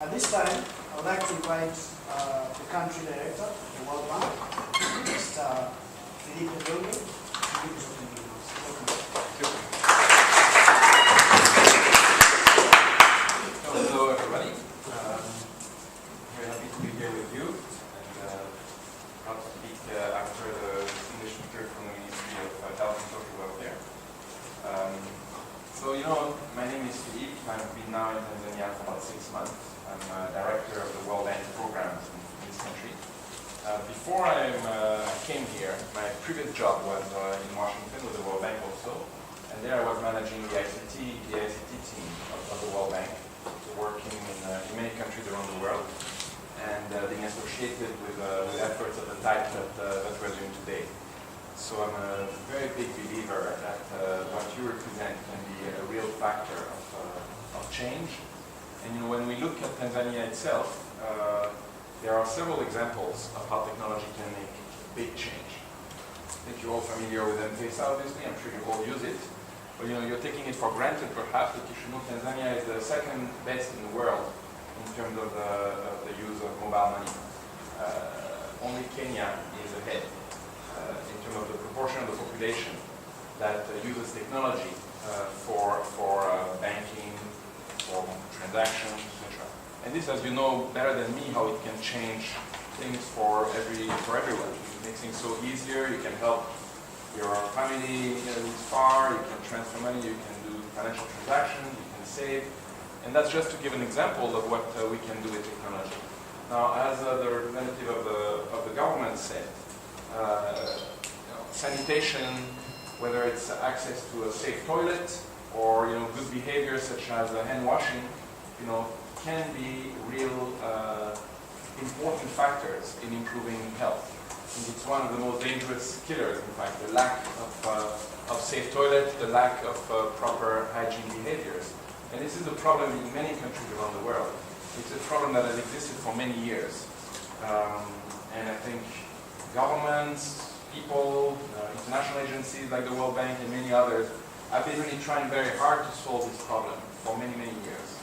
At this time, I would like to invite the country director of the World Bank, Mr. Philippe Dongier, to give his opening remarks. Welcome. Hello, everybody. Very happy to be here with you, and proud to speak after the English speaker from the Ministry of Health and Social Welfare. My name is Philippe. I've been now in Tanzania for about 6 months. I'm director of the World Bank programs in this country. Before I came here, my previous job was in Washington with the World Bank also, and there I was managing the ICT team of the World Bank, working in many countries around the world, and being associated with efforts of the type that we're doing today. So I'm a very big believer that what you represent can be a real factor of change. And when we look at Tanzania itself, there are several examples of how technology can make big change. I think you're all familiar with M-Pesa, obviously. I'm sure you all use it. But you're taking it for granted, perhaps, that you should know Tanzania is the second best in the world in terms of the use of mobile money. Only Kenya is ahead in terms of the proportion of the population that uses technology for banking, for transactions, etc. And this, as you know better than me, how it can change things for everyone. It makes things so easier. You can help your family who's far. You can transfer money. You can do financial transactions. You can save. And that's just to give an example of what we can do with technology. Now, as the representative of the government said, sanitation, whether it's access to a safe toilet or good behavior such as hand washing, can be real important factors in improving health. I think it's one of the most dangerous killers, in fact, the lack of safe toilets, the lack of proper hygiene behaviors. And this is a problem in many countries around the world. It's a problem that has existed for many years. And I think governments, people, international agencies like the World Bank and many others have been really trying very hard to solve this problem for many, many years.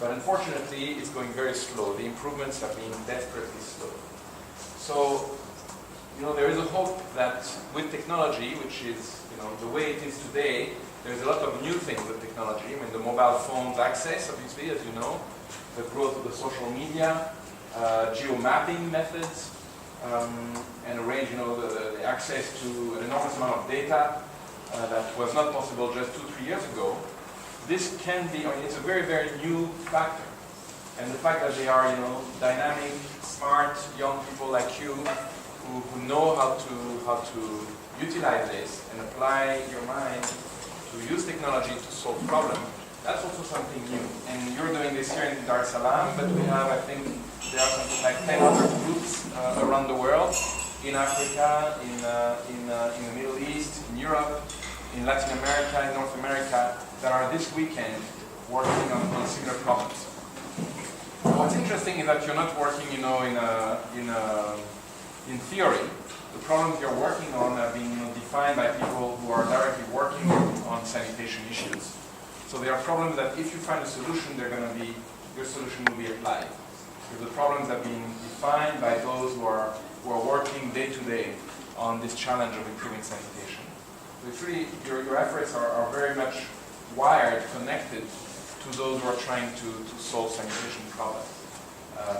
But unfortunately, it's going very slow. The improvements have been desperately slow. So, there is a hope that with technology, which is, the way it is today, there's a lot of new things with technology. I mean, the mobile phone's access, obviously, as you know, the growth of the social media, geo-mapping methods, and a range, the access to an enormous amount of data that was not possible just 2-3 years ago. This can be, it's a very, very new factor. And the fact that they are, dynamic, smart, young people like you who know how to utilize this and apply your mind to use technology to solve problems, that's also something new. And you're doing this here in Dar es Salaam, but we have, I think, there are something like 10 other groups around the world, in Africa, in the Middle East, in Europe, in Latin America, in North America, that are this weekend working on similar problems. What's interesting is that you're not working, in theory. The problems you're working on are being defined by people who are directly working on sanitation issues. So there are problems that if you find a solution, your solution will be applied. So the problems are being defined by those who are working day to day on this challenge of improving sanitation. So it's really, your efforts are very much wired, connected to those who are trying to solve sanitation problems.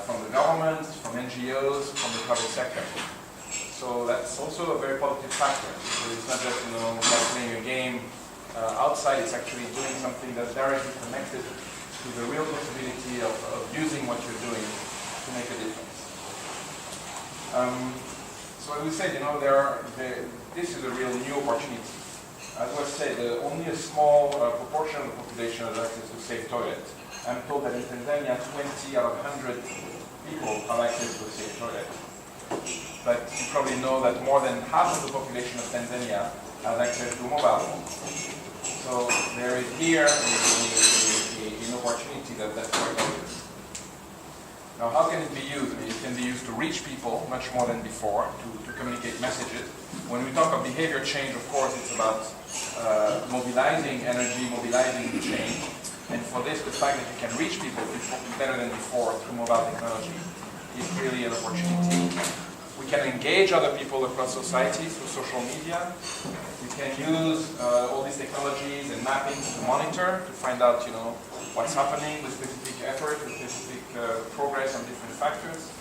From the government, from NGOs, from the private sector. So that's also a very positive factor. So it's not just like playing a game outside, it's actually doing something that's directly connected to the real possibility of using what you're doing to make a difference. So as we said, this is a real new opportunity. As was said, only a small proportion of the population has access to safe toilets. I'm told that in Tanzania, 20 out of 100 people have access to a safe toilet. But you probably know that more than half of the population of Tanzania has access to a mobile phone. So there is here an opportunity that's quite obvious. Now, how can it be used? It can be used to reach people much more than before, to communicate messages. When we talk of behavior change, of course, it's about mobilizing energy, mobilizing change. And for this, the fact that you can reach people better than before through mobile technology is really an opportunity. We can engage other people across society through social media. We can use all these technologies and mapping to monitor, to find out, what's happening with specific effort, with specific progress on different factors.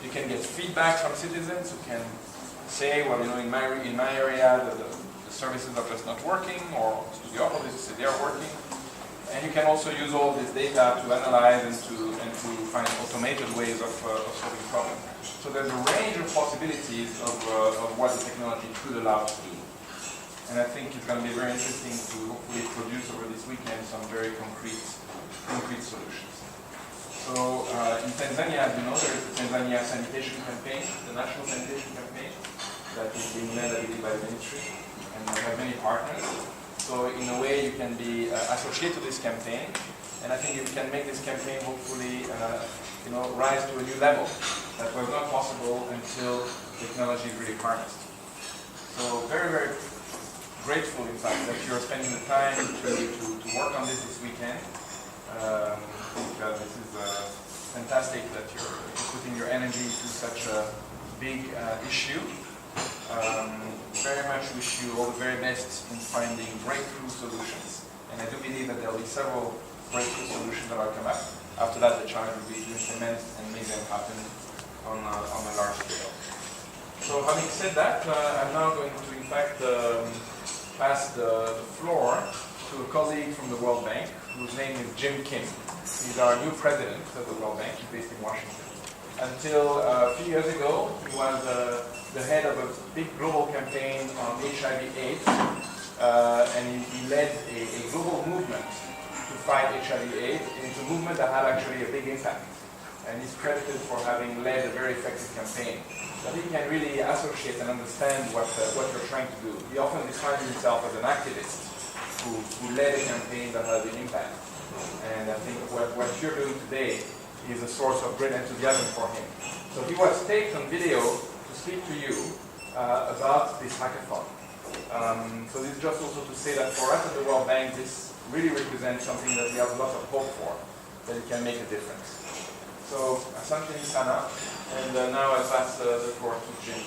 You can get feedback from citizens who can say, well, in my area, the services are just not working, or to the opposite, they are working. And you can also use all this data to analyze and to find automated ways of solving problems. So there's a range of possibilities of what the technology could allow to do. And I think it's going to be very interesting to hopefully produce over this weekend some very concrete solutions. So in Tanzania, as you know, there is the Tanzania Sanitation Campaign, the National Sanitation Campaign, that is being led by the ministry, and we have many partners. So in a way, you can be associated to this campaign, and I think you can make this campaign hopefully, rise to a new level that was not possible until technology is really harnessed. So very, very grateful, in fact, that you're spending the time to work on this weekend. This is fantastic that you're putting your energy to such a big issue. Very much wish you all the very best in finding breakthrough solutions. And I do believe that there will be several breakthrough solutions that will come up. After that, the challenge will be to implement and make them happen on a large scale. So having said that, I'm now going to, in fact, pass the floor to a colleague from the World Bank, whose name is Jim Kim. He's our new president of the World Bank. He's based in Washington. Until a few years ago, he was the head of a big global campaign on HIV/AIDS, and he led a global movement to fight HIV/AIDS. It's a movement that had actually a big impact, and he's credited for having led a very effective campaign. So he can really associate and understand what you're trying to do. He often describes himself as an activist who led a campaign that had an impact. And I think what you're doing today is a source of great enthusiasm for him. So he was taped on video to speak to you about this hackathon. So this is just also to say that for us at the World Bank, this really represents something that we have a lot of hope for, that it can make a difference. So, asante sana, and now I pass the floor to Jim.